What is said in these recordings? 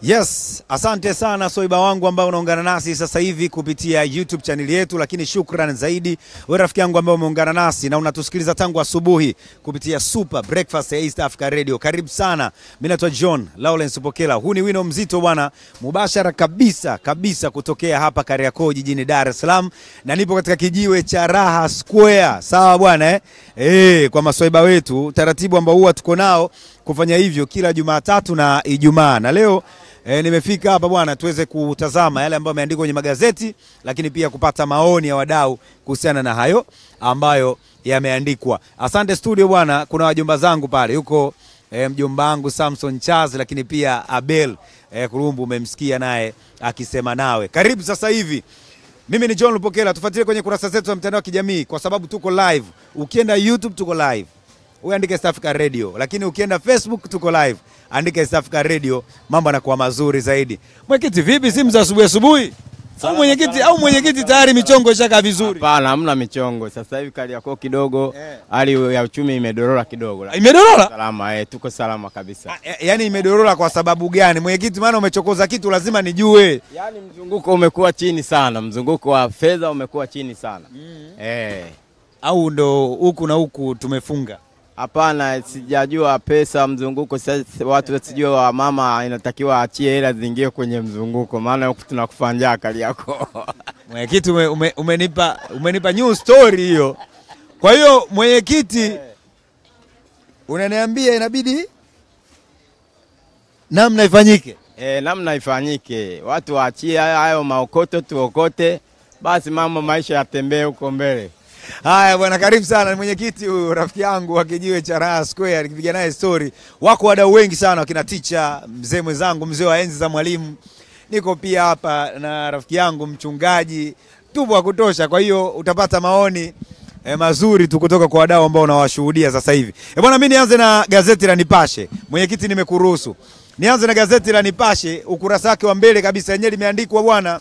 Yes, asante sana soiba wangu ambao unaungana nasi sasa hivi kupitia YouTube channel yetu, lakini shukrani zaidi wewe rafiki yangu ambao umeungana nasi na unatusikiliza tangu asubuhi kupitia Super Breakfast ya East Africa Radio. Karibu sana. Mimi naitwa John Lawrence Pokela. Huu ni wino mzito bwana, mubashara kabisa kutokea hapa Kariakoo jijini Dar es Salaam, na nipo katika kijiwe cha Raha Square. Sawa bwana kwa masoiba wetu, taratibu ambao huwa tuko nao kufanya hivyo kila Jumatatu na Ijumaa. Na leo nimefika hapa bwana tuweze kutazama yale ambayo yameandikwa kwenye magazeti, lakini pia kupata maoni ya wadau kuhusiana na hayo ambayo yameandikwa. Asante studio bwana, kuna wajomba zangu pale. Yuko mjomba wangu Samson Charles, lakini pia Abel Kurumbu umemsikia naye akisema nawe. Karibu sasa hivi. Mimi ni John Lupokela, tufuatilie kwenye kurasa zetu za mtandao wa kijamii kwa sababu tuko live. Ukienda YouTube tuko live, uandike East Africa Radio, lakini ukienda Facebook tuko live, andika East Africa Radio, mambo yanakuwa mazuri zaidi. Mwenyekiti vipi, simu za asubuhi? Mwenyekiti tayari michongo ishaka vizuri? Hapana, hamna michongo. Sasa hivi Kariakoo kidogo hali ya uchumi imedorora kidogo. Imedorora? Salama, tuko salama kabisa. Yaani imedorora kwa sababu gani? Mwenyekiti, maana umechokoza kitu lazima nijue. Yaani mzunguko umekuwa chini sana, mzunguko wa fedha umekuwa chini sana. Au ndo huku na huku tumefunga? Hapana, sijajua pesa mzunguko. Sasa watu wasijue wa mama inatakiwa achie hela zingie kwenye mzunguko, maana huku tunakufa njaa Kariakoo. Mwenyekiti umenipa new story hiyo. Kwa hiyo mwenyekiti unaniambia inabidi namna ifanyike. Namna ifanyike. Watu waachie hayo maokoto tuokote, basi mama maisha yatembee huko mbele. Haya bwana, karibu sana mwenyekiti huyu rafiki yangu wa kijiwe cha Raha Square, nikipiga naye story. Wako wadau wengi sana, wakina teacher, mzee mwenzangu, mzee wa enzi za Mwalimu. Niko pia hapa na rafiki yangu mchungaji. Tupo wa kutosha, kwa hiyo utapata maoni mazuri tu kutoka kwa wadau ambao unawashuhudia sasa hivi. Bwana, mimi nianze na gazeti la Nipashe. Mwenyekiti, nimekuruhusu. Nianze na gazeti la Nipashe, ukurasa wake wa mbele kabisa yenyewe limeandikwa bwana,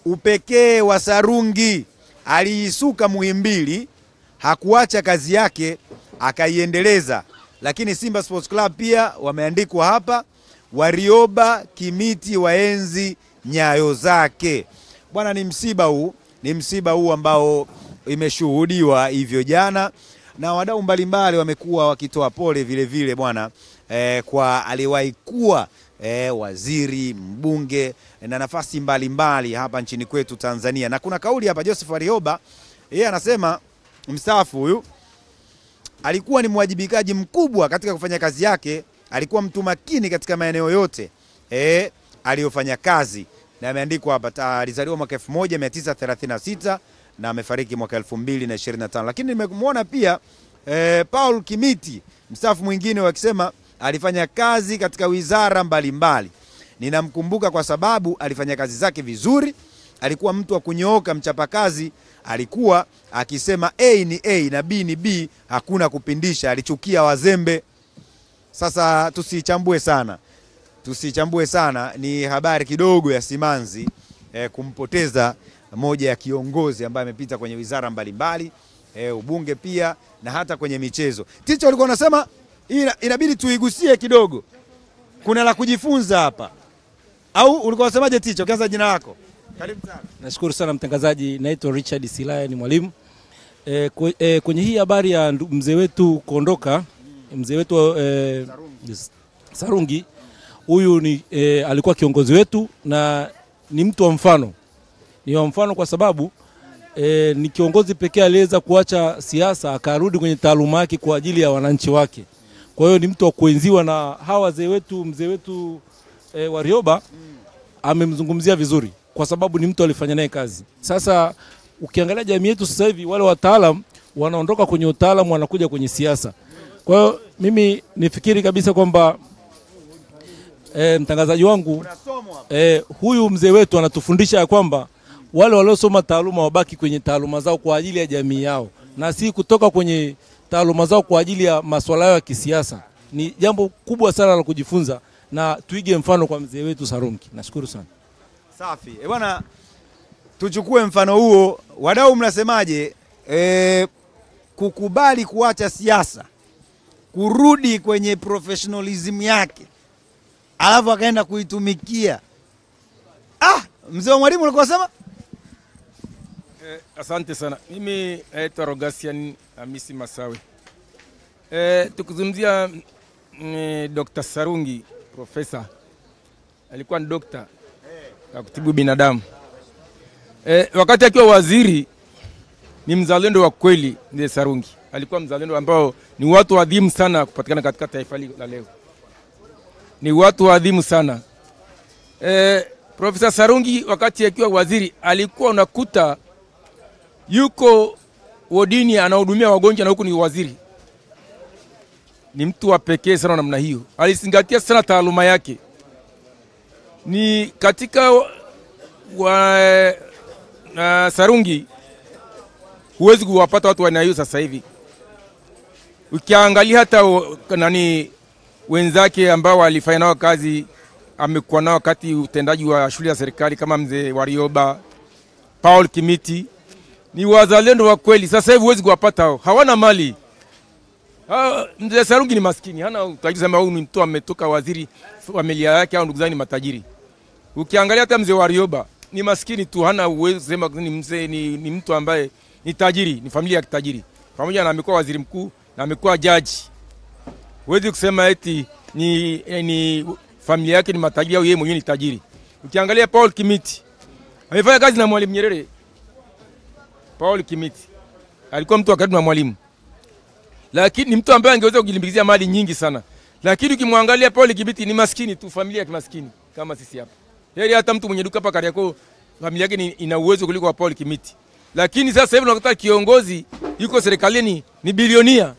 upekee wa Sarungi, aliisuka Muhimbili, hakuacha kazi yake, akaiendeleza. Lakini Simba Sports Club pia wameandikwa hapa, Warioba Kimiti waenzi nyayo zake. Bwana, ni msiba huu ambao imeshuhudiwa hivyo jana, na wadau mbalimbali wamekuwa wakitoa pole vile vile bwana kwa aliwahi kuwa waziri, mbunge na nafasi mbalimbali hapa nchini kwetu Tanzania. Na kuna kauli hapa, Joseph Warioba yeye anasema mstaafu huyu alikuwa ni mwajibikaji mkubwa katika kufanya kazi yake, alikuwa mtu makini katika maeneo yote aliyofanya kazi. Na ameandikwa hapa alizaliwa mwaka 1936 na amefariki mwaka 2025. Lakini nimemwona pia Paul Kimiti, mstaafu mwingine, wakisema alifanya kazi katika wizara mbalimbali. Ninamkumbuka kwa sababu alifanya kazi zake vizuri, alikuwa mtu wa kunyooka, mchapakazi, alikuwa akisema A ni A na B ni B, hakuna kupindisha, alichukia wazembe. Sasa tusichambue sana, ni habari kidogo ya simanzi kumpoteza moja ya kiongozi ambaye amepita kwenye wizara mbalimbali, ubunge pia na hata kwenye michezo. Ticho alikuwa anasema inabidi tuigusie kidogo, kuna la kujifunza hapa. Au ulikuwa unasemaje Ticho? Kianza jina lako. Karibu sana. Nashukuru sana mtangazaji, naitwa Richard Silaya, ni mwalimu. Kwenye hii habari ya mzee wetu kuondoka, mzee wetu Sarungi, huyu ni alikuwa kiongozi wetu na ni mtu wa mfano. Ni wa mfano kwa sababu ni kiongozi pekee aliweza kuacha siasa akarudi kwenye taaluma yake kwa ajili ya wananchi wake. Kwa hiyo ni mtu wa kuenziwa na hawa wazee wetu. Mzee wetu Warioba amemzungumzia vizuri kwa sababu ni mtu alifanya naye kazi. Sasa ukiangalia jamii yetu sasa hivi, wale wataalamu wanaondoka kwenye utaalamu wanakuja kwenye siasa. Kwa hiyo mimi nifikiri kabisa kwamba mtangazaji wangu huyu mzee wetu anatufundisha ya kwamba wale waliosoma taaluma wabaki kwenye taaluma zao kwa ajili ya jamii yao, na si kutoka kwenye taaluma zao kwa ajili ya masuala ya kisiasa. Ni jambo kubwa sana la kujifunza na tuige mfano kwa mzee wetu Sarungi. Nashukuru sana. Safi. Bwana, tuchukue mfano huo. Wadau mnasemaje? Kukubali kuacha siasa, kurudi kwenye professionalism yake, alafu akaenda kuitumikia. Mzee wa Mwalimu ulikuwa sema? Asante sana. Mimi naitwa Rogasian Hamisi Masawe. Tukizungumzia Dr. Sarungi, profesa. Alikuwa ni dokta wa kutibu binadamu. Wakati akiwa waziri ni mzalendo wa kweli Mzee Sarungi. Alikuwa mzalendo ambao ni watu adhimu sana kupatikana katika taifa la leo. Ni watu adhimu sana. Profesa Sarungi wakati akiwa waziri alikuwa unakuta yuko wodini anahudumia wagonjwa na huku ni waziri. Ni mtu wa pekee sana namna hiyo. Alizingatia sana taaluma yake. Ni katika Sarungi huwezi kuwapata watu wa hiyo sasa hivi. Ukiangalia hata wenzake ambao walifanya nao kazi amekuwa nao wakati utendaji wa shule ya serikali kama Mzee Warioba, Paul Kimiti, ni wazalendo wa kweli. Sasa hivi huwezi kuwapata hao. Hawana mali. Mzee Sarungi ni maskini. Hana utajiri sema huyu ni mtu ametoka waziri, familia yake au ndugu zake ni matajiri. Ukiangalia hata Mzee Warioba ni maskini tu, hana uwezo sema ni mtu ambaye ni tajiri, ni familia ya kitajiri. Pamoja na amekuwa waziri mkuu na amekuwa jaji. Huwezi kusema eti ni familia yake ni matajiri au yeye mwenyewe ni tajiri. Ukiangalia Paul Kimiti amefanya kazi na Mwalimu Nyerere. Paul Kimiti alikuwa mtu wa karibu na Mwalimu, lakini ni mtu ambaye angeweza kujilimbikizia mali nyingi sana. Lakini ukimwangalia Paul Kimiti ni maskini tu, familia ya kimaskini kama sisi hapa. Heri hata mtu mwenye duka hapa Kariakoo familia yake ina uwezo kuliko wa Paul Kimiti. Lakini sasa hivi unakuta kiongozi yuko serikalini ni bilionia.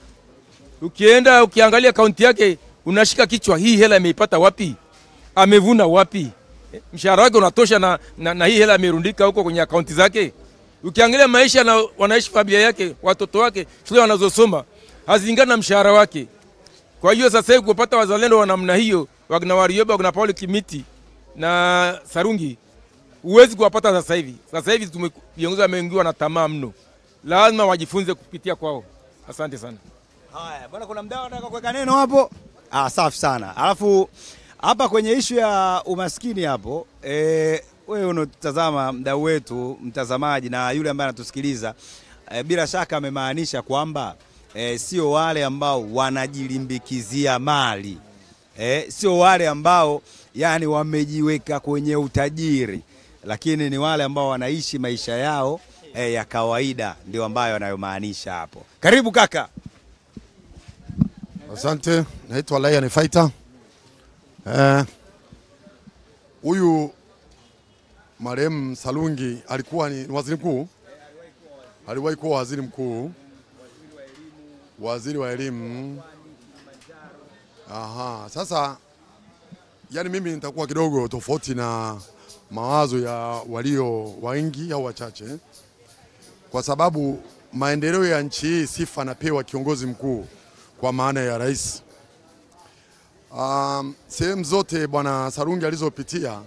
Ukiangalia akaunti yake unashika kichwa, hii hela ameipata wapi? Amevuna wapi? Mshahara wake unatosha na hii hela amerundika huko kwenye akaunti zake? Ukiangalia maisha na wanaishi familia yake, watoto wake, shule wanazosoma, hazilingani na mshahara wake. Kwa hiyo sasa hivi kupata wazalendo wa namna hiyo, wakina Warioba, wakina Paul Kimiti na Sarungi, huwezi kuwapata sasa hivi. Sasa hivi viongozi wameingiwa na tamaa mno. Lazima wajifunze kupitia kwao. Asante sana. Haya, bwana kuna mdau anataka kuweka neno hapo. Safi sana. Alafu hapa kwenye issue ya umaskini hapo, wewe unatazama mdau wetu, mtazamaji na yule ambaye anatusikiliza, bila shaka amemaanisha kwamba sio wale ambao wanajilimbikizia mali. Sio wale ambao yani wamejiweka kwenye utajiri, lakini ni wale ambao wanaishi maisha yao ya kawaida, ndio ambayo anayomaanisha hapo. Karibu kaka. Asante, naitwa Lion Fighter. Huyu marehemu Sarungi alikuwa ni waziri mkuu. Aliwahi kuwa waziri mkuu. Waziri wa elimu. Sasa yani mimi nitakuwa kidogo tofauti na mawazo ya walio wengi au wachache. Kwa sababu maendeleo ya nchi hii sifa anapewa kiongozi mkuu kwa maana ya rais. Sehemu zote bwana Sarungi alizopitia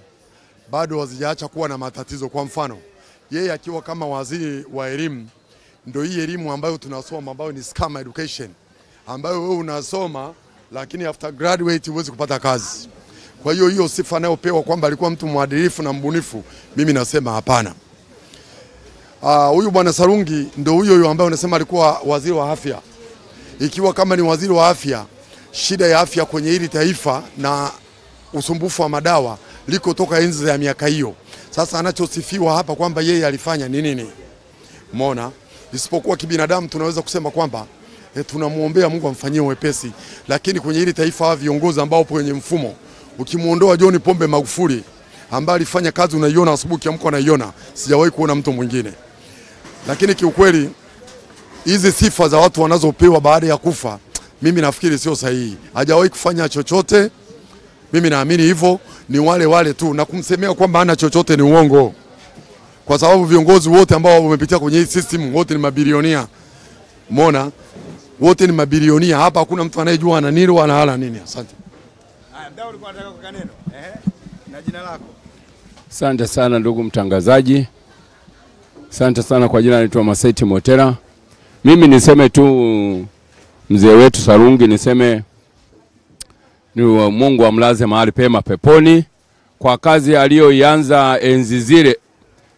bado hazijaacha kuwa na matatizo. Kwa mfano, yeye akiwa kama waziri wa elimu, ndio hii elimu ambayo tunasoma ambayo ni scam education, ambayo wewe unasoma lakini after graduate huwezi kupata kazi. Kwa hiyo hiyo sifa anayopewa kwamba alikuwa mtu mwadilifu na mbunifu, mimi nasema hapana. Huyu bwana Sarungi ndio huyo ambaye unasema alikuwa waziri wa afya. Ikiwa kama ni waziri wa afya, shida ya afya kwenye hili taifa na usumbufu wa madawa liko toka enzi za miaka hiyo. Sasa anachosifiwa hapa kwamba yeye alifanya ni nini? Umeona? Isipokuwa kibinadamu tunaweza kusema kwamba tunamuombea Mungu amfanyie wepesi, lakini kwenye hili taifa wa viongozi ambao upo kwenye mfumo, ukimuondoa John Pombe Magufuli ambaye alifanya kazi unaiona asubuhi kiamko unaiona, sijawahi kuona mtu mwingine. Lakini kiukweli hizi sifa za watu wanazopewa baada ya kufa, mimi nafikiri sio sahihi. Hajawahi kufanya chochote. Mimi naamini hivyo, ni wale tu, na kumsemea kwamba hana chochote ni uongo. Kwa sababu viongozi wote ambao wamepitia kwenye hii system wote ni mabilionia. Umeona? Wote ni mabilionia. Hapa hakuna mtu anayejua ana nini wala hala nini. Asante. Haya, mdau ulikuwa unataka kuweka neno. Na jina lako? Asante sana ndugu mtangazaji. Asante sana kwa jina, naitwa Masaiti Motera. Mimi niseme tu mzee wetu Sarungi, niseme ni Mungu amlaze mahali pema peponi kwa kazi aliyoianza enzi zile,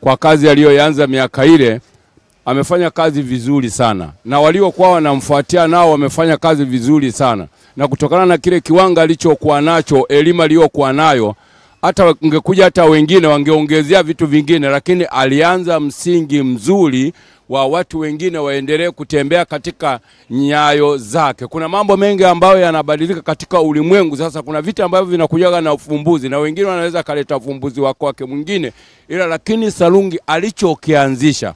kwa kazi aliyoianza miaka ile. Amefanya kazi vizuri sana, na waliokuwa wanamfuatia nao wamefanya kazi vizuri sana, na kutokana na kile kiwanga alichokuwa nacho, elimu aliyokuwa nayo, hata ungekuja hata wengine wangeongezea vitu vingine, lakini alianza msingi mzuri wa watu wengine waendelee kutembea katika nyayo zake. Kuna mambo mengi ambayo yanabadilika katika ulimwengu sasa. Kuna vitu ambavyo vinakujaga na ufumbuzi, na wengine wanaweza kaleta ufumbuzi wako wake mwingine, ila lakini Sarungi alichokianzisha,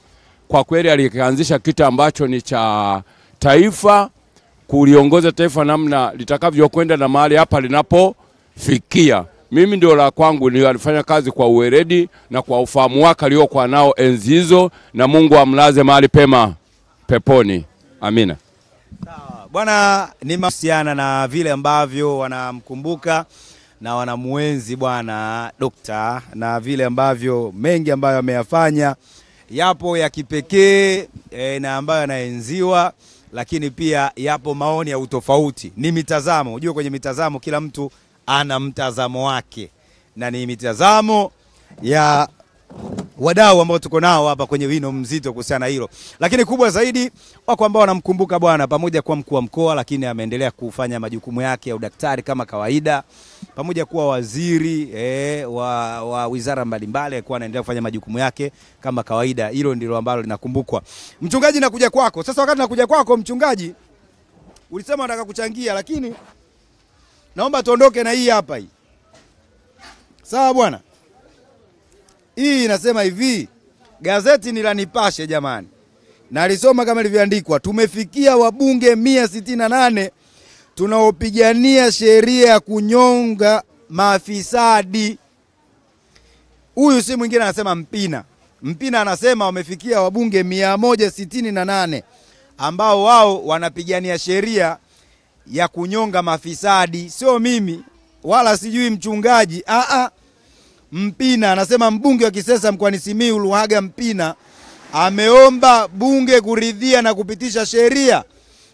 kwa kweli alikianzisha kitu ambacho ni cha taifa, kuliongoza taifa namna litakavyokwenda na mahali hapa linapofikia. Mimi ndio la kwangu ni alifanya kazi kwa uweredi na kwa ufahamu wake aliokuwa nao enzi hizo, na Mungu amlaze mahali pema peponi. Amina. Sawa. Bwana, ni mahusiana na vile ambavyo wanamkumbuka na wanamuenzi bwana Dokta, na vile ambavyo mengi ambayo ameyafanya yapo ya kipekee na ambayo yanaenziwa, lakini pia yapo maoni ya utofauti. Ni mitazamo. Unajua kwenye mitazamo kila mtu ana mtazamo wake, na ni mitazamo ya wadau ambao tuko nao hapa kwenye wino mzito kuhusiana hilo. Lakini kubwa zaidi wako ambao wanamkumbuka bwana pamoja kuwa mkuu wa mkoa, lakini ameendelea kufanya majukumu yake ya udaktari kama kawaida, pamoja kuwa waziri wa wizara mbalimbali, alikuwa anaendelea kufanya majukumu yake kama kawaida. Hilo ndilo ambalo linakumbukwa. Mchungaji, nakuja kwako. Sasa wakati nakuja kwako mchungaji, ulisema unataka kuchangia, lakini naomba tuondoke na hii hapa hii. Sawa bwana? Hii inasema hivi, gazeti ni la Nipashe jamani. Na alisoma kama ilivyoandikwa, tumefikia wabunge 168 tunaopigania sheria ya kunyonga mafisadi. Huyu si mwingine, anasema Mpina. Mpina anasema wamefikia wabunge 168 ambao wao wanapigania sheria ya kunyonga mafisadi. Sio mimi wala sijui mchungaji. Mpina anasema mbunge wa Kisesa mkoani Simiyu Luhaga Mpina ameomba bunge kuridhia na kupitisha sheria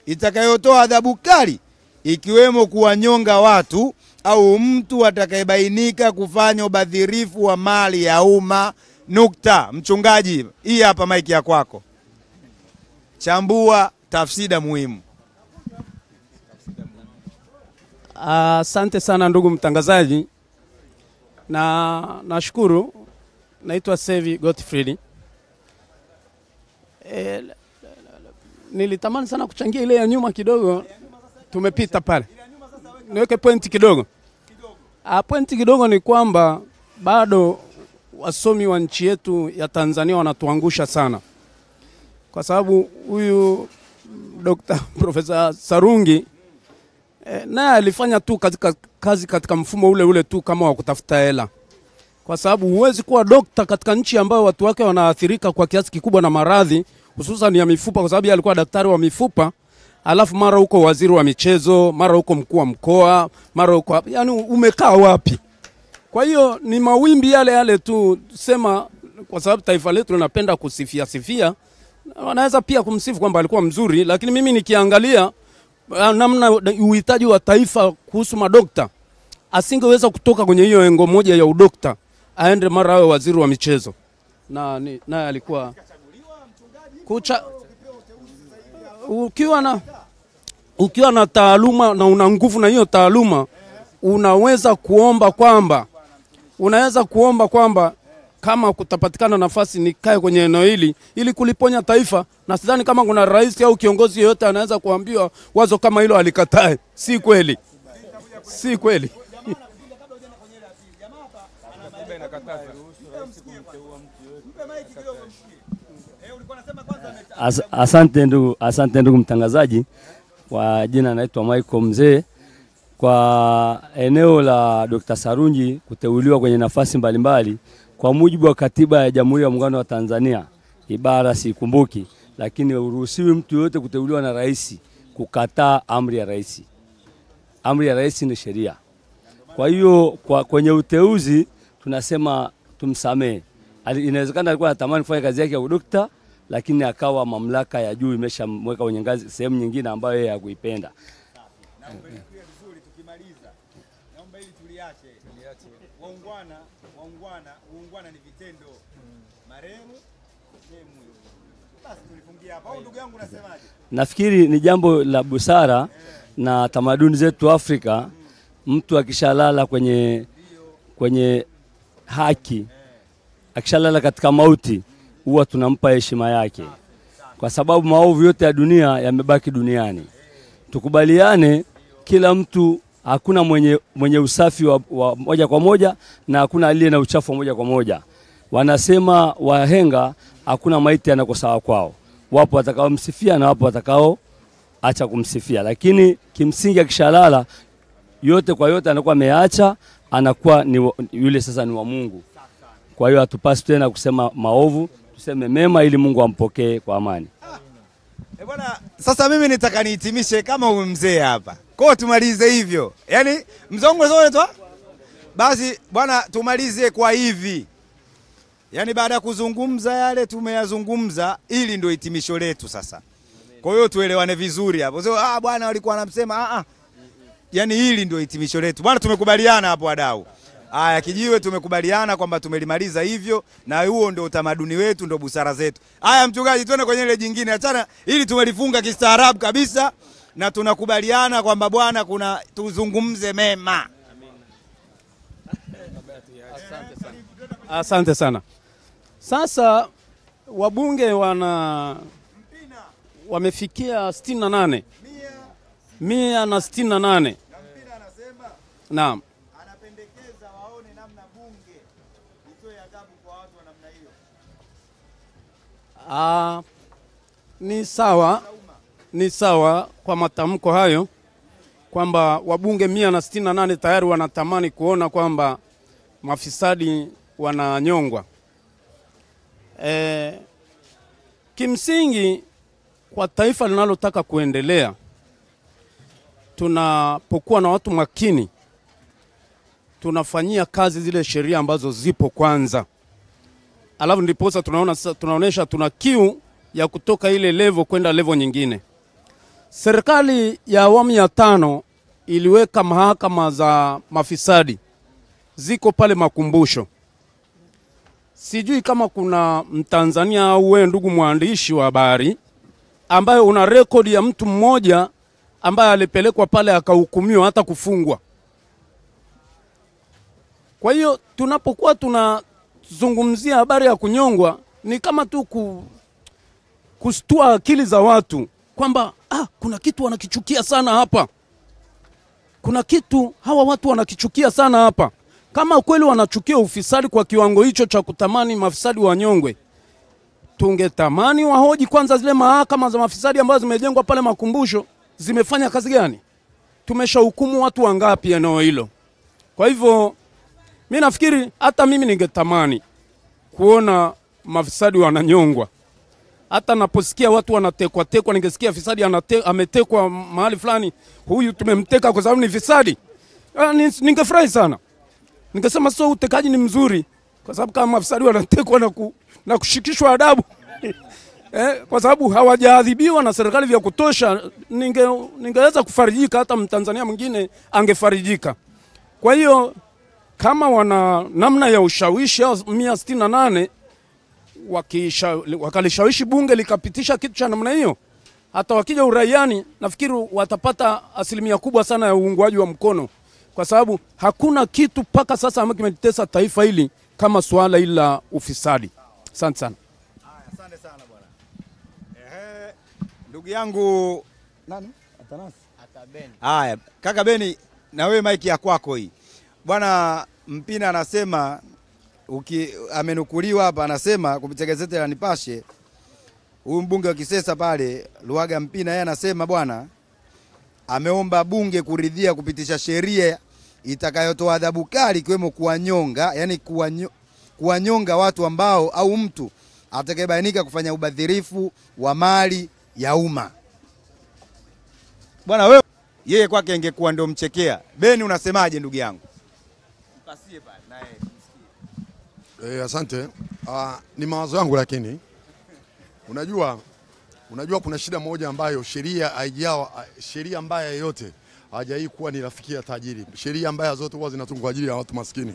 itakayotoa adhabu kali, ikiwemo kuwanyonga watu au mtu atakayebainika kufanya ubadhirifu wa mali ya umma. Nukta. Mchungaji, hii hapa maiki ya kwako. Chambua tafsida muhimu. Asante sana ndugu mtangazaji, na nashukuru. Naitwa Sevi Godfrey. Nilitamani sana kuchangia ile ya nyuma kidogo, tumepita pale. Niweke pointi kidogo. Pointi kidogo ni kwamba bado wasomi wa nchi yetu ya Tanzania wanatuangusha sana, kwa sababu huyu Dr. Profesa Sarungi naye alifanya tu kazi katika mfumo ule ule tu kama wa kutafuta hela, kwa sababu huwezi kuwa dokta katika nchi ambayo watu wake wanaathirika kwa kiasi kikubwa na maradhi, hususan ya mifupa, kwa sababu alikuwa daktari wa mifupa, alafu mara huko waziri wa michezo, mara huko mkuu wa mkoa, mara huko, yani umekaa wapi? Kwa hiyo ni mawimbi yale yale tu, sema kwa sababu taifa letu linapenda kusifia, wanaweza pia kumsifu kwamba alikuwa mzuri, lakini mimi nikiangalia namna uhitaji wa taifa kuhusu madokta, asingeweza kutoka kwenye hiyo engo moja ya udokta aende mara awe waziri wa michezo. Na alikuwa ukiwa na taaluma na una nguvu na hiyo taaluma, unaweza kuomba kwamba kama kutapatikana nafasi nikae kwenye eneo hili ili kuliponya taifa. Na sidhani kama kuna rais au kiongozi yote anaweza kuambiwa wazo kama hilo alikatae. Si kweli. Si kweli. Asante ndugu mtangazaji. Kwa jina naitwa Michael Mzee. Kwa eneo la Dr. Sarungi kuteuliwa kwenye nafasi mbalimbali, kwa mujibu wa katiba ya Jamhuri ya Muungano wa Tanzania, ibara sikumbuki, lakini uruhusiwi mtu yote kuteuliwa na rais kukataa amri ya rais. Amri ya rais ni sheria. Kwa hiyo kwenye uteuzi tunasema tumsamee. Inawezekana alikuwa anatamani kufanya kazi yake ya udokta, lakini akawa mamlaka ya juu imeshamweka kwenye ngazi sehemu nyingine ambayo yeye hakuipenda. kwamba hili tuliache. Waungwana ni vitendo. Marehemu basi tulifungia hapa. Au ndugu yangu unasemaje? Nafikiri ni jambo la busara na tamaduni zetu Afrika, mtu akishalala kwenye haki, akishalala katika mauti, huwa tunampa heshima yake, kwa sababu maovu yote ya dunia yamebaki duniani. Tukubaliane, kila mtu, hakuna mwenye usafi wa moja kwa moja na hakuna aliye na uchafu wa moja kwa moja. Wanasema wahenga, hakuna maiti yanakosawa kwao. Wapo watakao msifia na wapo watakao acha kumsifia, lakini kimsingi akishalala yote kwa yote anakuwa ameacha, anakuwa ni yule sasa ni wa Mungu. Kwa hiyo hatupasi tena kusema maovu, tuseme mema ili Mungu ampokee kwa amani. Bwana, sasa mimi nitaka nihitimishe kama mzee hapa. Kwa tumalize hivyo. Yaani mzongo zote tu. Basi bwana, tumalize kwa hivi. Yaani baada ya kuzungumza yale tumeyazungumza, ili ndio hitimisho letu sasa. Kwa hiyo tuelewane vizuri hapo. Sio bwana walikuwa wanamsema Yaani hili ndio hitimisho letu. Bwana, tumekubaliana hapo wadau. Haya Kijiwe, tumekubaliana kwamba tumelimaliza hivyo, na huo ndio utamaduni wetu, ndio busara zetu. Haya mchungaji, twende kwenye ile jingine. Achana, ili tumelifunga kistaarabu kabisa, na tunakubaliana kwamba bwana kuna tuzungumze mema. Asante sana. Sasa wabunge wamefikia 68. 168. Naam. Anapendekeza waone namna bunge itoe adhabu kwa watu wa namna hiyo. Ni sawa kwa matamko hayo kwamba wabunge 168 tayari wanatamani kuona kwamba mafisadi wananyongwa. Kimsingi kwa taifa linalotaka kuendelea, tunapokuwa na watu makini, tunafanyia kazi zile sheria ambazo zipo kwanza. Alafu ndiposa tunaonesha tuna kiu ya kutoka ile level kwenda level nyingine. Serikali ya awamu ya 5 iliweka mahakama za mafisadi. Ziko pale Makumbusho. Sijui kama kuna Mtanzania au wewe ndugu mwandishi wa habari ambaye una rekodi ya mtu mmoja ambaye alipelekwa pale akahukumiwa hata kufungwa. Kwa hiyo tunapokuwa tunazungumzia habari ya kunyongwa, ni kama tu kustua akili za watu kwamba kuna kitu wanakichukia sana hapa. Kuna kitu hawa watu wanakichukia sana hapa. Kama kweli wanachukia ufisadi kwa kiwango hicho cha kutamani mafisadi wanyongwe, tungetamani wahoji kwanza zile mahakama za mafisadi ambazo zimejengwa pale Makumbusho zimefanya kazi gani? Tumeshahukumu watu wangapi eneo hilo? Kwa hivyo mimi nafikiri hata mimi ningetamani kuona mafisadi wananyongwa. Hata naposikia watu wanatekwa, ningesikia fisadi ametekwa mahali fulani, huyu tumemteka kwa sababu ni fisadi, ningefurahi sana. Ningesema sio utekaji ni mzuri, kwa sababu kama mafisadi wanatekwa na kushikishwa adabu kwa sababu hawajaadhibiwa na serikali vya kutosha, ningeweza kufarijika, hata Mtanzania mwingine angefarijika. Kwa hiyo kama wana namna ya ushawishi 168 wakalishawishi bunge likapitisha kitu cha namna hiyo, hata wakija uraiani nafikiri watapata asilimia kubwa sana ya uungwaji wa mkono, kwa sababu hakuna kitu paka sasa ambacho kimetesa taifa hili kama swala hili la ufisadi. Asante sana. Asante sana bwana. Ndugu yangu nani? Atabeni. Haya, kaka Beni, na wewe maiki ya kwako hii. Bwana Mpina anasema amenukuliwa hapa, anasema kupitia gazeti la Nipashe, huyu mbunge wa Kisesa pale Luhaga Mpina, yeye anasema bwana ameomba bunge kuridhia kupitisha sheria itakayotoa adhabu kali ikiwemo kuwanyonga, yani kuwanyonga watu ambao au mtu atakayebainika kufanya ubadhirifu wa mali ya umma. Bwana wewe, yeye kwake ingekuwa ndio mchekea. Beni, unasemaje ndugu yangu? Mpasie pale na yeye msikie. Asante. Ni mawazo yangu, lakini unajua kuna shida moja ambayo sheria mbaya yote hajawahi kuwa ni rafiki ya tajiri. Sheria mbaya zote huwa zinatungwa kwa ajili ya watu maskini.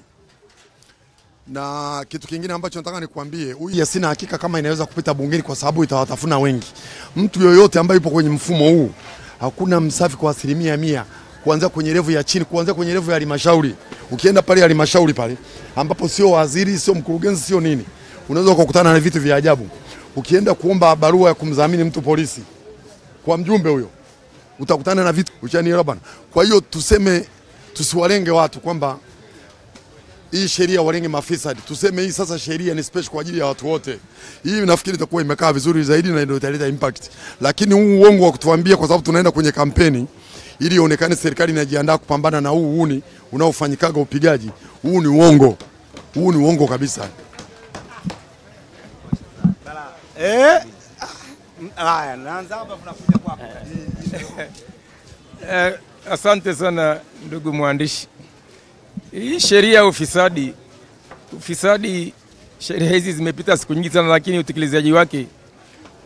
Na kitu kingine ambacho nataka nikwambie, huyu sina hakika kama inaweza kupita bungeni kwa sababu itawatafuna wengi. Mtu yoyote ambaye yupo kwenye mfumo huu, hakuna msafi kwa 100%, kuanzia kwenye level ya chini, kuanzia kwenye level ya halmashauri. Ukienda pale halmashauri pale ambapo sio waziri, sio mkurugenzi, sio nini, unaweza kukutana na vitu vya ajabu. Ukienda kuomba barua ya kumdhamini mtu polisi kwa mjumbe huyo, utakutana na vitu, uchanielewa bwana. Kwa hiyo tuseme, tusiwalenge watu kwamba hii sheria walenge mafisadi. Tuseme hii sasa sheria ni special kwa ajili ya watu wote. Hii nafikiri itakuwa imekaa vizuri zaidi na ndio italeta impact. Lakini huu uongo wa kutuambia kwa sababu tunaenda kwenye kampeni ili ionekane serikali inajiandaa kupambana na huu uhuni unaofanyikaga upigaji, huu ni uongo. Huu ni uongo kabisa. Haya, naanza hapa tunakuja kwako. Asante sana ndugu mwandishi. Hii sheria ya ufisadi, sheria hizi zimepita siku nyingi sana, lakini utekelezaji wake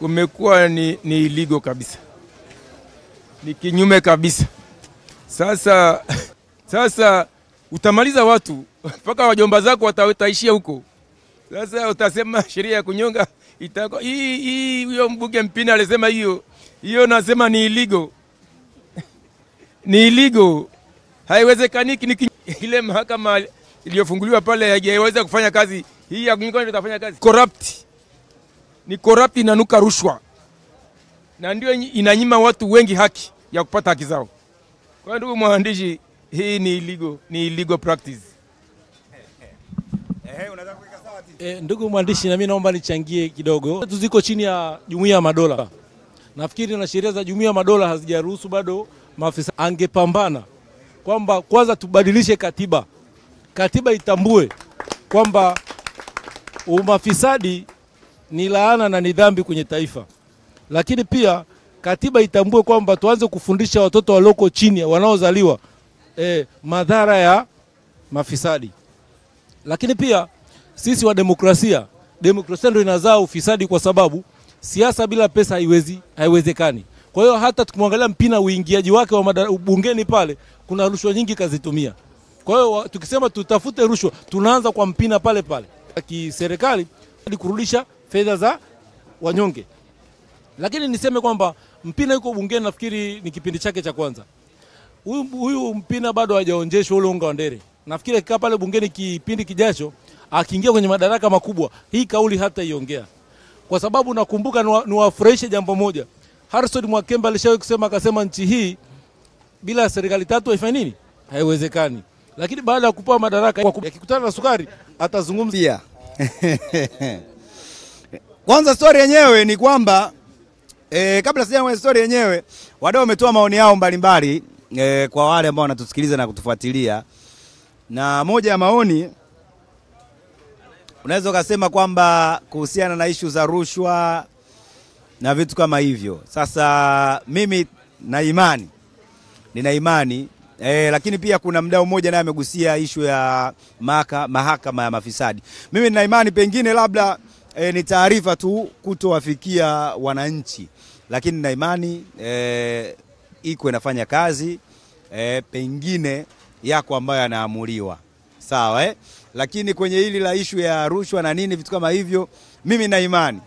umekuwa ni illegal kabisa, ni kinyume kabisa. Sasa utamaliza watu mpaka wajomba zako wataishia huko. Sasa utasema sheria ya kunyonga itakuwa hii. Huyo mbunge Mpina alisema hiyo nasema ni illegal. Ni illegal. Haiwezekani. Ile mahakama iliyofunguliwa pale haijaweza kufanya kazi. Hii ya kunyonga itafanya kazi. Ni corrupt, inanuka rushwa. Na ndio inanyima watu wengi haki ya kupata haki zao. Kwa ndugu mwandishi, hii ni illegal practice. Unataka kuweka sawa Ndugu mwandishi, na mimi naomba nichangie kidogo. Ziko chini ya Jumuiya ya Madola. Nafikiri na sheria za Jumuiya ya Madola hazijaruhusu bado maafisa. Angepambana kwamba kwanza tubadilishe katiba. Katiba itambue kwamba umafisadi ni laana na ni dhambi kwenye taifa. Lakini pia katiba itambue kwamba tuanze kufundisha watoto walioko chini wanaozaliwa madhara ya mafisadi. Lakini pia sisi wa demokrasia ndio inazaa ufisadi, kwa sababu siasa bila pesa haiwezekani. Kwa hiyo hata tukimwangalia Mpina, uingiaji wake wa bungeni pale, kuna rushwa nyingi kazitumia. Kwa hiyo tukisema tutafute rushwa, tunaanza kwa Mpina pale pale. Kiserikali ili kurudisha fedha za wanyonge. Lakini niseme kwamba Mpina yuko bungeni, nafikiri ni kipindi chake cha kwanza. Huyu Mpina bado hajaonjeshwa ule unga wa ndere. Nafikiri akikaa pale bungeni kipindi kijacho, akiingia kwenye madaraka makubwa, hii kauli hata iongea. Kwa sababu nakumbuka niwafurahishe jambo moja. Harrison Mwakembe alishawahi kusema, akasema nchi hii bila serikali tatu haifai nini? Haiwezekani. Lakini baada ya kupewa madaraka, akikutana na sukari atazungumzia. Kwanza story yenyewe ni kwamba kabla sijaanza story yenyewe, wadau wametoa maoni yao mbalimbali kwa wale ambao wanatusikiliza na kutufuatilia. Na moja ya maoni unaweza kusema kwamba kuhusiana na issue za rushwa na vitu kama hivyo. Sasa mimi nina imani lakini pia kuna mdau mmoja naye amegusia issue ya mahakama ya mafisadi. Mimi nina imani pengine labda ni taarifa tu kutowafikia wananchi, lakini nina imani iko inafanya kazi, pengine yako ambayo yanaamuliwa. Sawa Lakini kwenye hili la issue ya rushwa na nini vitu kama hivyo, mimi nina imani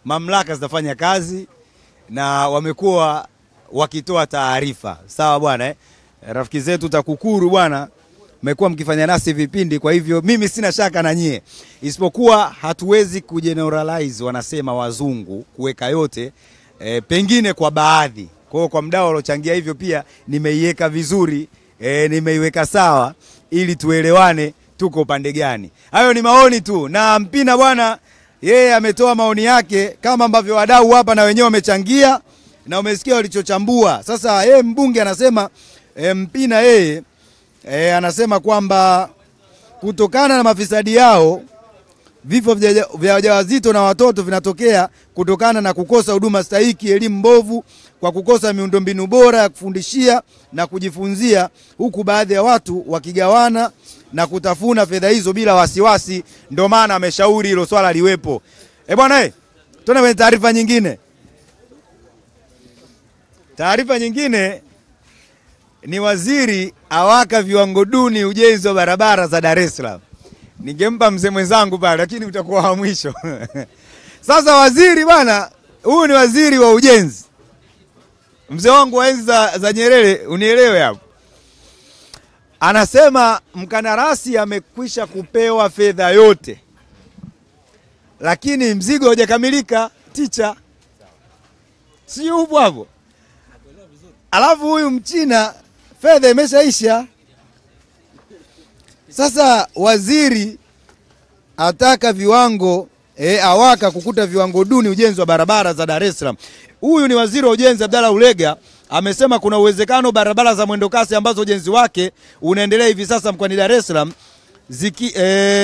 mamlaka zitafanya kazi na wamekuwa wakitoa taarifa. Sawa bwana Rafiki zetu TAKUKURU bwana, mmekuwa mkifanya nasi vipindi, kwa hivyo mimi sina shaka na nyie. Isipokuwa hatuwezi kugeneralize, wanasema wazungu, kuweka yote pengine kwa baadhi. Kwa mdau alochangia hivyo pia nimeiweka vizuri, nimeiweka sawa ili tuelewane tuko upande gani. Hayo ni maoni tu, na Mpina bwana yeye ametoa maoni yake kama ambavyo wadau hapa na wenyewe wamechangia na umesikia walichochambua. Sasa yeye mbunge anasema Mpina yeye anasema kwamba kutokana na mafisadi yao, vifo vya wajawazito na watoto vinatokea kutokana na kukosa huduma stahiki, elimu mbovu, kwa kukosa miundombinu bora ya kufundishia na kujifunzia, huku baadhi ya watu wakigawana na kutafuna fedha hizo bila wasiwasi. Ndio maana ameshauri hilo swala liwepo. Bwana tuone kwenye taarifa nyingine. Taarifa nyingine ni waziri awaka viwango duni ujenzi wa barabara za Dar es Salaam. Ningempa mzee mwenzangu pale lakini utakuwa wa mwisho. Sasa waziri bwana, huyu ni waziri wa ujenzi. Mzee wangu wa enzi za Nyerere, unielewe hapo. Anasema mkandarasi amekwisha kupewa fedha yote, lakini mzigo haujakamilika. Ticha, si upo hapo? Alafu huyu Mchina fedha imeshaisha. Sasa waziri ataka viwango awaka kukuta viwango duni ujenzi wa barabara za Dar es Salaam. Huyu ni waziri wa ujenzi Abdalla Ulega, amesema kuna uwezekano barabara za mwendokasi ambazo ujenzi wake unaendelea hivi sasa mkoani Dar es Salaam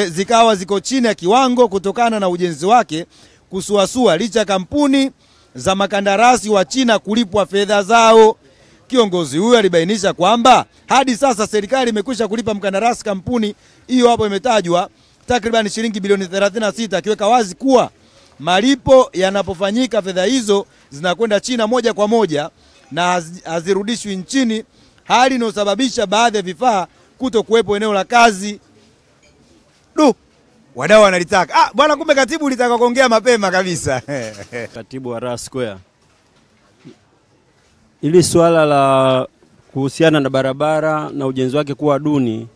zikawa ziko chini ya kiwango kutokana na ujenzi wake kusuasua licha ya kampuni za makandarasi wa China kulipwa fedha zao. Kiongozi huyu alibainisha kwamba hadi sasa serikali imekwisha kulipa mkandarasi kampuni hiyo hapo imetajwa takriban shilingi bilioni 36, akiweka wazi kuwa malipo yanapofanyika fedha hizo zinakwenda China moja kwa moja na hazirudishwi nchini, hali inayosababisha baadhi ya vifaa kutokuwepo eneo la kazi. Wadau wanalitaka. Bwana, kumbe katibu ulitaka kuongea mapema kabisa. Katibu wa Raha Square. Ili swala la kuhusiana na barabara na ujenzi wake kuwa duni,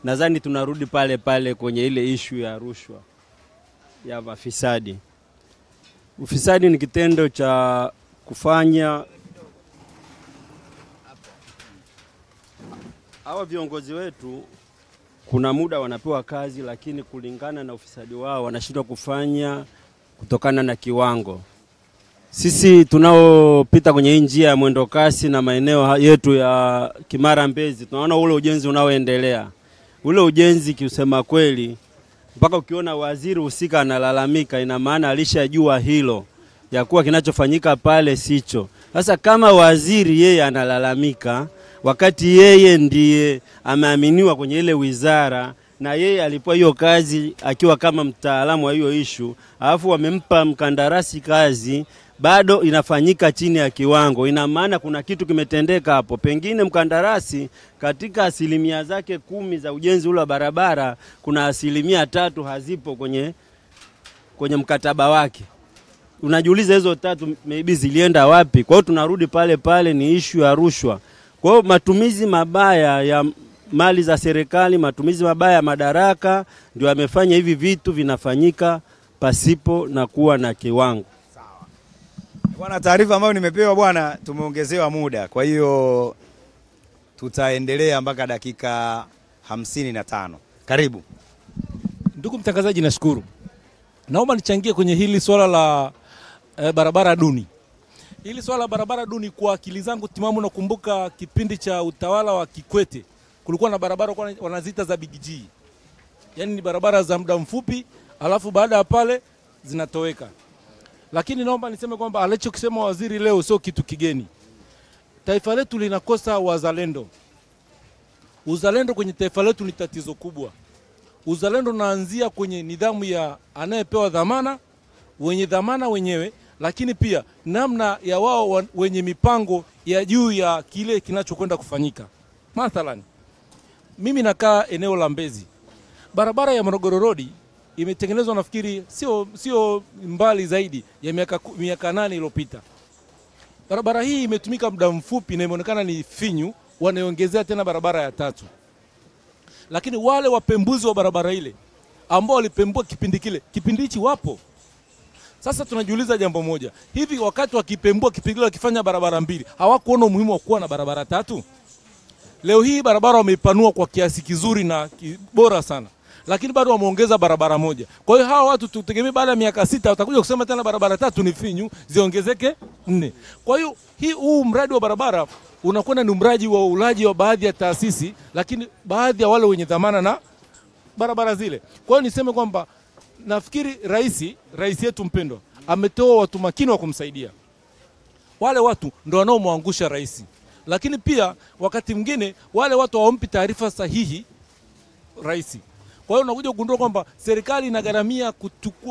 nadhani tunarudi pale pale kwenye ile issue ya rushwa ya mafisadi. Ufisadi ni kitendo cha kufanya hawa viongozi wetu kuna muda wanapewa kazi, lakini kulingana na ufisadi wao wanashindwa kufanya kutokana na kiwango. Sisi tunaopita kwenye njia ya mwendo kasi na maeneo yetu ya Kimara Mbezi, tunaona ule ujenzi unaoendelea. Ule ujenzi kiusema kweli, mpaka ukiona waziri husika analalamika, ina maana alishajua hilo ya kuwa kinachofanyika pale sicho. Sasa kama waziri yeye analalamika wakati yeye ndiye ameaminiwa kwenye ile wizara na yeye alipewa hiyo kazi akiwa kama mtaalamu wa hiyo issue, alafu wamempa mkandarasi kazi bado inafanyika chini ya kiwango, ina maana kuna kitu kimetendeka hapo. Pengine mkandarasi katika asilimia zake 10 za ujenzi ule wa barabara, kuna asilimia 3 hazipo kwenye mkataba wake. Unajiuliza hizo 3 maybe zilienda wapi? Kwa hiyo tunarudi pale pale, ni issue ya rushwa. Kwa hiyo matumizi mabaya ya mali za serikali, matumizi mabaya ya madaraka ndio yamefanya hivi vitu vinafanyika pasipo na kuwa na kiwango. Bwana, taarifa ambayo nimepewa bwana, tumeongezewa muda. Kwa hiyo tutaendelea mpaka dakika 55. Karibu. Ndugu mtangazaji, nashukuru. Naomba nichangie kwenye hili swala la barabara duni. Hili swala la barabara duni, kwa akili zangu timamu nakumbuka kipindi cha utawala wa Kikwete kulikuwa na barabara wanazita za Big G. Yaani ni barabara za muda mfupi alafu baada ya pale zinatoweka. Lakini naomba niseme kwamba alichokisema waziri leo sio kitu kigeni. Taifa letu linakosa wazalendo. Uzalendo kwenye taifa letu ni tatizo kubwa. Uzalendo unaanzia kwenye nidhamu ya anayepewa dhamana, wenye dhamana wenyewe, lakini pia namna ya wao wenye mipango ya juu ya kile kinachokwenda kufanyika. Mathalan, mimi nakaa eneo la Mbezi. Barabara ya Morogoro Road imetengenezwa nafikiri sio mbali zaidi ya miaka 8 iliyopita. Barabara hii imetumika muda mfupi na imeonekana ni finyu, wanaongezea tena barabara ya 3. Lakini wale wapembuzi wa barabara ile ambao walipembua kipindi hichi wapo. Sasa tunajiuliza jambo moja. Hivi wakati wakipembua kipindi wakifanya barabara 2, hawakuona umuhimu wa kuwa na barabara 3? Leo hii barabara wameipanua kwa kiasi kizuri na bora sana, lakini bado wameongeza barabara 1. Kwa hiyo hawa watu tutegemea baada ya miaka 6 watakuja kusema tena barabara 3 ni finyu, ziongezeke 4. Kwa hiyo huu mradi wa barabara unakwenda ni mradi wa ulaji wa baadhi ya taasisi, lakini baadhi ya wale wenye dhamana na barabara zile. Kwa hiyo niseme kwamba nafikiri rais yetu mpendwa ametoa watu makini wa kumsaidia. Wale watu ndio wanaomwangusha rais. Lakini pia wakati mwingine wale watu hawampi taarifa sahihi rais. Kwa hiyo unakuja kugundua kwamba serikali inagharamia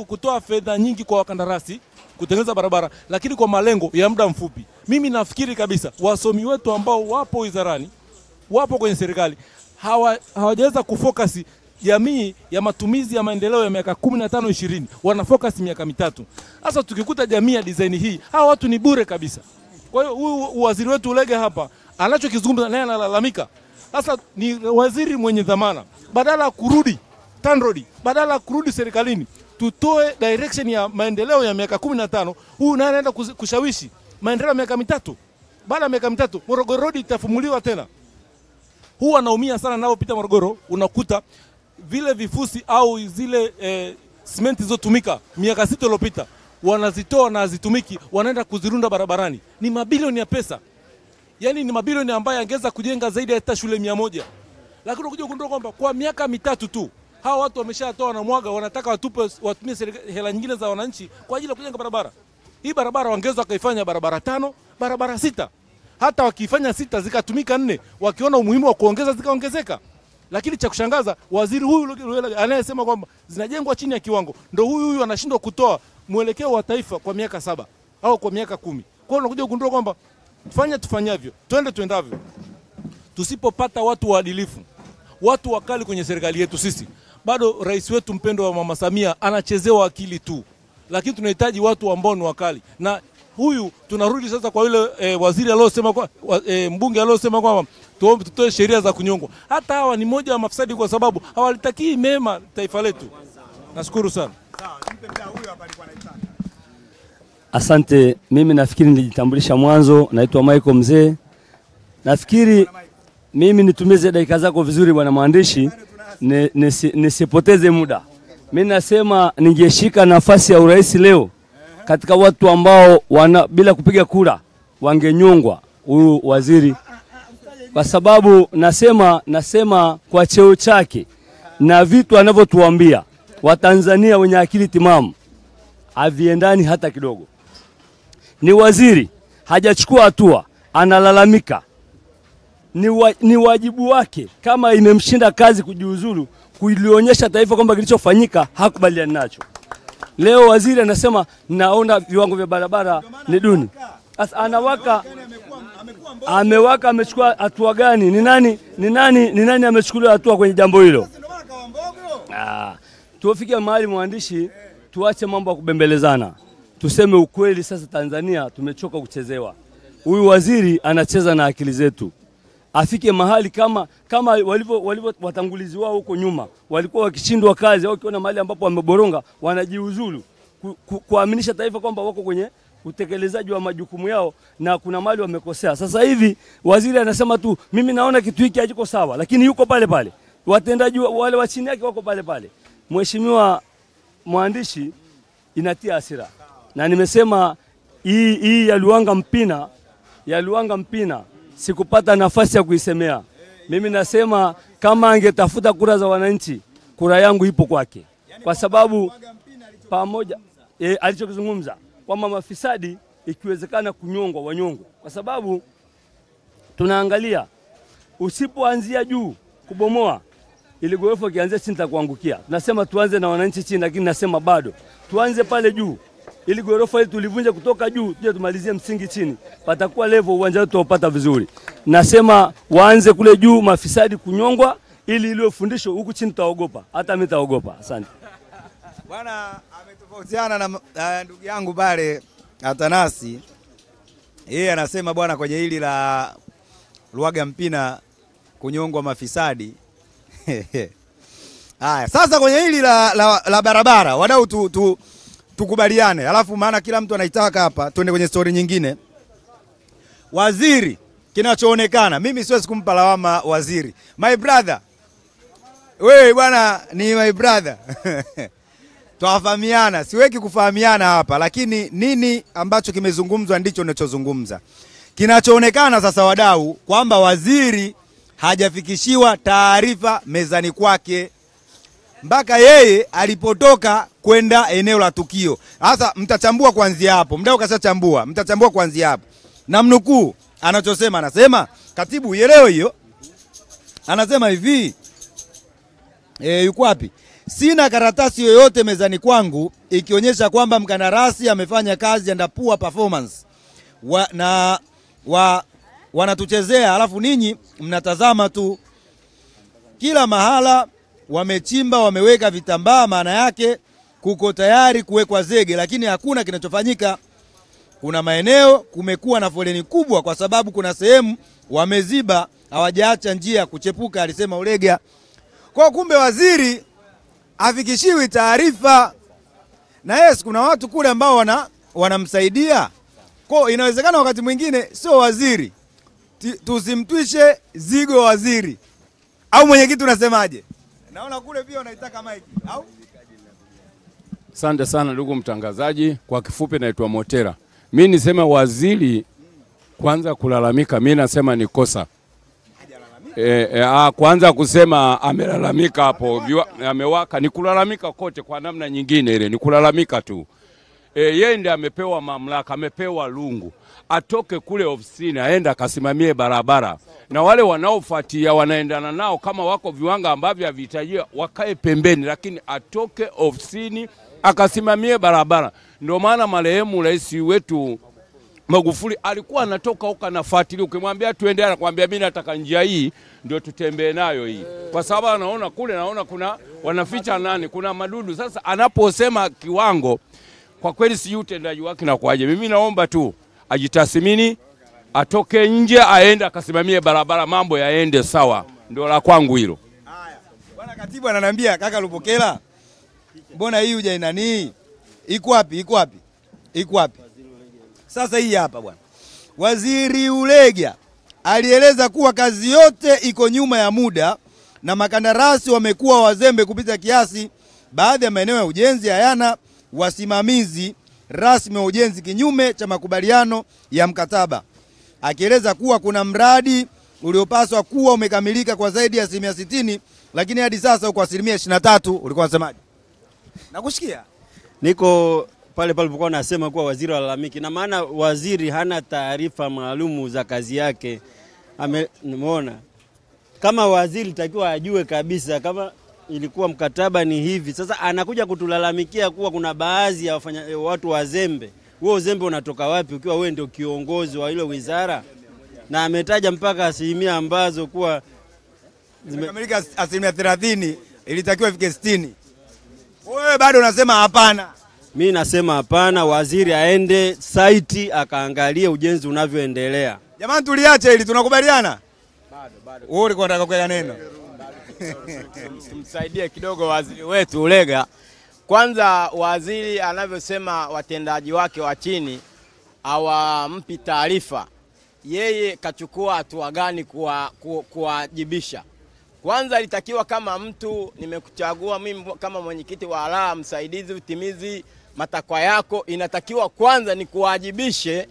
kutoa fedha nyingi kwa wakandarasi, kutengeneza barabara, lakini kwa malengo ya muda mfupi. Mimi nafikiri kabisa wasomi wetu ambao wapo wizarani, wapo kwenye serikali, hawajaweza kufocus jamii ya matumizi ya maendeleo ya miaka 15 20, wana focus miaka 3. Sasa tukikuta jamii ya design hii, hawa watu ni bure kabisa. Kwa hiyo huyu waziri wetu Ulege hapa anachokizungumza naye analalamika. Sasa ni waziri mwenye dhamana, badala kurudi TANROADS, badala kurudi serikalini, tutoe direction ya maendeleo ya miaka 15, huyu naye anaenda kushawishi maendeleo ya miaka 3. Baada ya miaka 3 Morogoro Road itafumuliwa tena. Huwa naumia sana nao pita Morogoro, unakuta vile vifusi au zile simenti zilizotumika miaka 6 iliyopita wanazitoa na hazitumiki, wanaenda kuzirunda barabarani. Ni mabilioni ya pesa. Yaani ni mabilioni ambayo angeweza kujenga zaidi ya hata shule 100. Lakini ukija kugundua kwamba kwa miaka 3 tu hawa watu wameshatoa na mwaga, wanataka watumie hela nyingine za wananchi kwa ajili ya kujenga barabara. Hii barabara wangeweza kaifanya barabara 5, barabara 6. Hata wakifanya 6 zikatumika 4, wakiona umuhimu wa kuongeza zikaongezeka. Lakini cha kushangaza, waziri huyu anayesema kwamba zinajengwa chini ya kiwango, ndio huyu anashindwa kutoa mwelekeo wa taifa kwa miaka 7 au kwa miaka 10. Kwa hiyo unakuja kugundua kwamba tufanyavyo, tuendavyo. Tusipopata watu waadilifu, watu wakali kwenye serikali yetu sisi, bado rais wetu mpendwa wa Mama Samia anachezewa akili tu. Lakini tunahitaji watu ambao ni wakali. Na huyu tunarudi sasa kwa yule waziri aliyosema kwa mbunge aliyosema kwamba tutoe sheria za kunyongwa. Hata hawa ni moja wa mafisadi kwa sababu hawalitakii mema taifa letu. Nashukuru sana. Sawa, mpe mda huyu hapa alikuwa anaitaka. Asante, mimi nafikiri nilijitambulisha mwanzo, naitwa Michael Mzee. Nafikiri mimi nitumize dakika zako vizuri bwana mwandishi, nisipoteze muda. Mimi nasema ningeshika nafasi ya urais leo katika watu ambao bila kupiga kura wangenyongwa huyu waziri, kwa sababu nasema kwa cheo chake na vitu anavyotuambia Watanzania wenye akili timamu haviendani hata kidogo. Ni waziri hajachukua hatua, analalamika. Ni wajibu wake kama imemshinda kazi kujiuzulu, kulionyesha taifa kwamba kilichofanyika hakubaliani nacho. Leo waziri anasema naona viwango vya barabara ni duni. Sasa amewaka amechukua hatua gani? Ni nani amechukulia hatua kwenye jambo hilo? Tufikie mahali mwandishi, tuache mambo ya kubembelezana. Tuseme ukweli sasa, Tanzania tumechoka kuchezewa. Huyu waziri anacheza na akili zetu. Afike mahali kama walivyo watangulizi wao huko nyuma, walikuwa wakishindwa kazi au kiona mahali ambapo wameboronga wanajiuzulu, kuaminisha taifa kwamba wako kwenye utekelezaji wa majukumu yao na kuna mahali wamekosea. Sasa hivi waziri anasema tu mimi naona kitu hiki hakiko sawa, lakini yuko pale pale. Watendaji wale wa chini yake wako pale pale. Mheshimiwa mwandishi, inatia hasira. Na nimesema hii ya Luanga Mpina sikupata nafasi ya kuisemea. Mimi nasema kama angetafuta kura za wananchi, kura yangu ipo kwake. Kwa sababu pamoja alichokizungumza kwamba mafisadi ikiwezekana kunyongwa wanyongwe. Kwa sababu tunaangalia usipoanzia juu kubomoa, ili ghorofa kianzia chini takuangukia. Nasema tuanze na wananchi chini, lakini nasema bado tuanze pale juu. Ili ghorofa hili tulivunja kutoka juu, tuje tumalizie msingi chini. Patakuwa level uwanja wetu upata vizuri. Nasema waanze kule juu mafisadi kunyongwa, ili ile fundisho huku chini taogopa. Hata mimi taogopa. Asante. Bwana ametofautiana na ndugu yangu pale Atanasi. Yeye anasema bwana kwenye hili la Luhaga Mpina kunyongwa mafisadi. Haya, sasa kwenye hili la barabara, wadau tukubaliane. Alafu maana kila mtu anaitaka hapa, tuende kwenye story nyingine. Waziri, kinachoonekana, mimi siwezi kumpa lawama waziri. My brother. Wewe bwana ni my brother. Tuwafahamiana, siweki kufahamiana hapa, lakini nini ambacho kimezungumzwa ndicho ninachozungumza. Kinachoonekana sasa wadau kwamba waziri hajafikishiwa taarifa mezani kwake mpaka yeye alipotoka kwenda eneo la tukio. Sasa mtachambua kuanzia hapo. Mdau kashachambua, mtachambua kuanzia hapo. Na mnukuu anachosema, anasema katibu uelewe hiyo. Anasema hivi, yuko wapi? Sina karatasi yoyote mezani kwangu ikionyesha kwamba mkandarasi amefanya kazi under poor performance. Wanatuchezea alafu ninyi mnatazama tu. Kila mahala wamechimba, wameweka vitambaa, maana yake kuko tayari kuwekwa zege, lakini hakuna kinachofanyika. Kuna maeneo kumekuwa na foleni kubwa kwa sababu kuna sehemu wameziba, hawajaacha njia kuchepuka, alisema Ulega. Kwa kumbe waziri afikishiwi taarifa. Na yes, kuna watu kule ambao wanamsaidia. Kwa inawezekana wakati mwingine sio waziri. Tusimtwishe zigo waziri. Au mwenyekiti unasemaje? Naona kule pia unaitaka mic. Au? Asante sana ndugu mtangazaji. Kwa kifupi naitwa Motera. Mimi nisema waziri kwanza kulalamika, mimi nasema ni kosa. Kwanza kusema amelalamika hapo, amewaka, ni kulalamika kote kwa namna nyingine ile, ni kulalamika tu. Yeye ndiye amepewa mamlaka, amepewa lungu. Atoke kule ofisini, aenda akasimamie barabara. Na wale wanaofuatia wanaendana nao kama wako viwanga ambavyo havihitajiwa wakae pembeni, lakini atoke ofisini akasimamie barabara. Ndio maana marehemu rais wetu Magufuli alikuwa anatoka huko anafuatilia, ukimwambia tuende anakuambia mimi nataka njia hii ndio tutembee nayo hii. Kwa sababu anaona kule, naona kuna wanaficha nani, kuna madudu. Sasa anaposema kiwango, kwa kweli si utendaji wake na kwaje. Mimi naomba tu ajitathmini, atoke nje, aende akasimamie barabara, mambo yaende sawa. Ndio la kwangu hilo. Haya. Bwana katibu ananiambia kaka Lupokela, mbona hii huja inani? Iko wapi? Iko wapi? Iko wapi? Sasa hii hapa bwana. Waziri Ulega alieleza kuwa kazi yote iko nyuma ya muda na makandarasi wamekuwa wazembe kupita kiasi. Baadhi ya maeneo ya ujenzi hayana wasimamizi rasmi wa ujenzi kinyume cha makubaliano ya mkataba. Akieleza kuwa kuna mradi uliopaswa kuwa umekamilika kwa zaidi ya 60%, lakini hadi sasa uko 23%. Ulikuwa unasemaje? Nakusikia. Niko pale alipokuwa anasema kuwa waziri alalamiki, na maana waziri hana taarifa maalumu za kazi yake. Nimeona kama waziri takiwa ajue kabisa kama ilikuwa mkataba ni hivi. Sasa anakuja kutulalamikia kuwa kuna baadhi ya watu wazembe. Wewe uzembe unatoka wapi ukiwa wewe ndio kiongozi wa ile wizara? Na ametaja mpaka asilimia ambazo kuwa zimekamilika 30%, ilitakiwa ifike 60%. Wewe bado unasema hapana. Mimi nasema hapana, waziri aende site akaangalie ujenzi unavyoendelea. Jamani tuliache ili tunakubaliana? Bado. Wewe ulikuwa unataka kuweka neno? Tumsaidie kidogo waziri wetu Ulega. Kwanza waziri anavyosema watendaji wake wa chini hawampi taarifa. Yeye kachukua hatua gani kuwajibisha? Kwanza ilitakiwa kama mtu nimekuchagua mimi kama mwenyekiti wa alaa msaidizi utimizi matakwa yako, inatakiwa kwanza ni kuwajibishe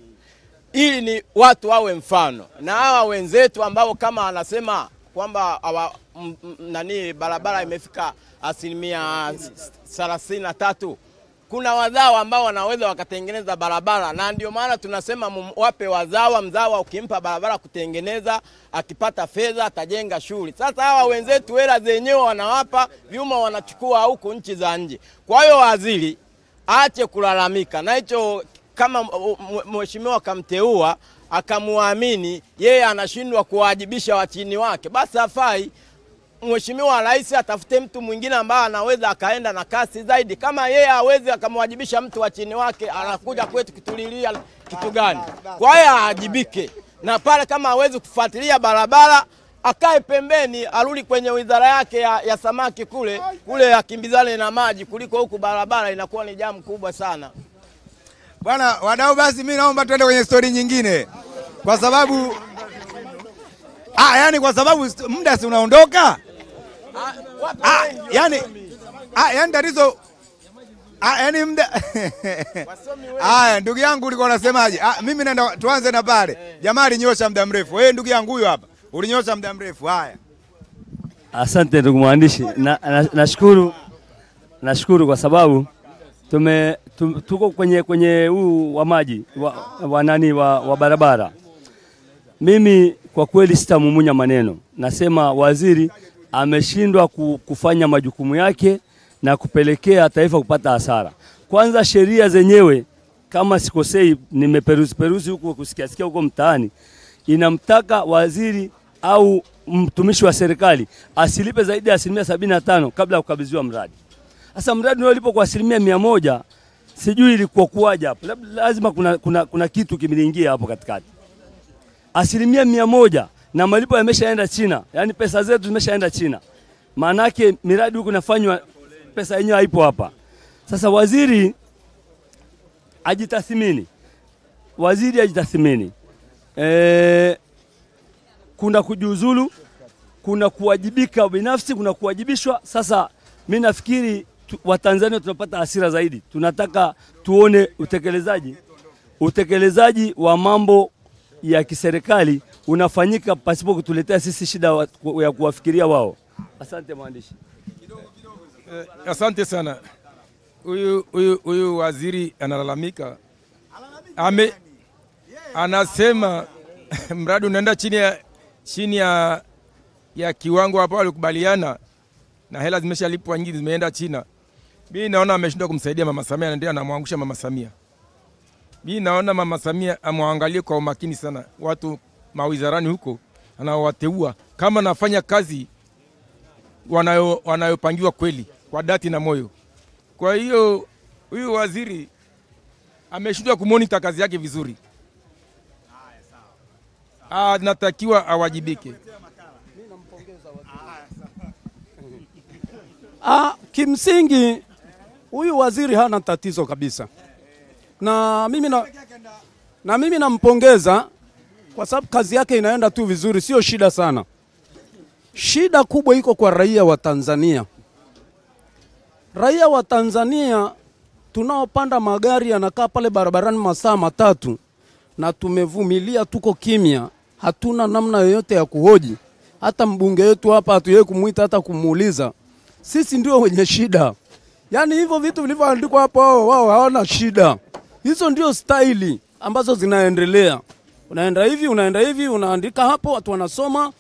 ili ni watu wawe mfano. Na hawa wenzetu ambao kama anasema kwamba barabara imefika 33%, kuna wazawa ambao wanaweza wakatengeneza barabara, na ndio maana tunasema wape wazawa. Mzawa ukimpa barabara kutengeneza, akipata fedha atajenga shule. Sasa hawa wenzetu hela zenyewe wanawapa, vyuma wanachukua huko nchi za nje. Kwa hiyo waziri aache kulalamika, na hicho kama mheshimiwa kamteua akamuamini yeye anashindwa kuwajibisha wachini wake, basi hafai. Mheshimiwa rais atafute mtu mwingine ambaye anaweza akaenda na kasi zaidi. Kama yeye hawezi akamwajibisha mtu wa chini wake, anakuja kwetu kitulilia kitu gani? Kwa hiyo aajibike. Na pale kama hawezi kufuatilia barabara, akae pembeni, arudi kwenye wizara yake ya samaki kule akimbizane na maji, kuliko huku barabara inakuwa ni jamu kubwa sana. Bwana wadau, basi mimi naomba tuende kwenye story nyingine. Kwa sababu yani kwa sababu muda si unaondoka. Yani tatizo yani muda. Ndugu yangu ulikuwa unasemaje? Mimi naenda tuanze na pale. Jamaa alinyosha muda mrefu. Wewe ndugu yangu huyu hapa. Ulinyosha muda mrefu. Haya. Asante ndugu mwandishi. Nashukuru kwa sababu tuko kwenye huu wa maji wa barabara. Mimi kwa kweli sitamumunya maneno. Nasema waziri ameshindwa kufanya majukumu yake na kupelekea taifa kupata hasara. Kwanza sheria zenyewe kama sikosei, nimeperuzi huko kusikia huko mtaani, inamtaka waziri au mtumishi wa serikali asilipe zaidi ya 75% kabla ya kukabidhiwa mradi. Sasa mradi ulipo kwa 100%, sijui ilikuwa kuaje hapo. Lazima kuna kitu kimeingia hapo katikati. 100% na malipo yameshaenda China. Yaani pesa zetu zimeshaenda China. Maana yake miradi huko inafanywa, pesa yenyewe haipo hapa. Sasa waziri ajitathmini. Kuna kujiuzulu, kuna kuwajibika binafsi, kuna kuwajibishwa. Sasa mimi nafikiri Watanzania tunapata hasira zaidi. Tunataka tuone utekelezaji wa mambo ya kiserikali unafanyika pasipo kutuletea sisi shida ya kuwafikiria wao. Asante mwandishi. Asante sana. Huyu waziri analalamika. Anasema mradi unaenda chini ya kiwango hapo walikubaliana, na hela zimeshalipwa nyingi, zimeenda China. Mimi naona ameshindwa kumsaidia Mama Samia, na ndio anamwangusha Mama Samia. Mimi naona Mama Samia amwangalie kwa umakini sana watu mawizarani huko anaowateua, kama nafanya kazi wanayopangiwa kweli kwa dhati na moyo. Kwa hiyo huyu waziri ameshindwa kumonita kazi yake vizuri. Natakiwa awajibike. Kimsingi huyu waziri hana tatizo kabisa. Na mimi nampongeza kwa sababu kazi yake inaenda tu vizuri, sio shida sana. Shida kubwa iko kwa raia wa Tanzania. Raia wa Tanzania tunaopanda magari yanakaa pale barabarani masaa 3 na tumevumilia, tuko kimya, hatuna namna yoyote ya kuhoji. Hata mbunge wetu hapa hatuye kumuita hata kumuuliza. Sisi ndio wenye shida. Yaani hivyo vitu vilivyoandikwa hapo wao hawana shida. Hizo ndio staili ambazo zinaendelea. Unaenda hivi, unaandika hapo, watu wanasoma,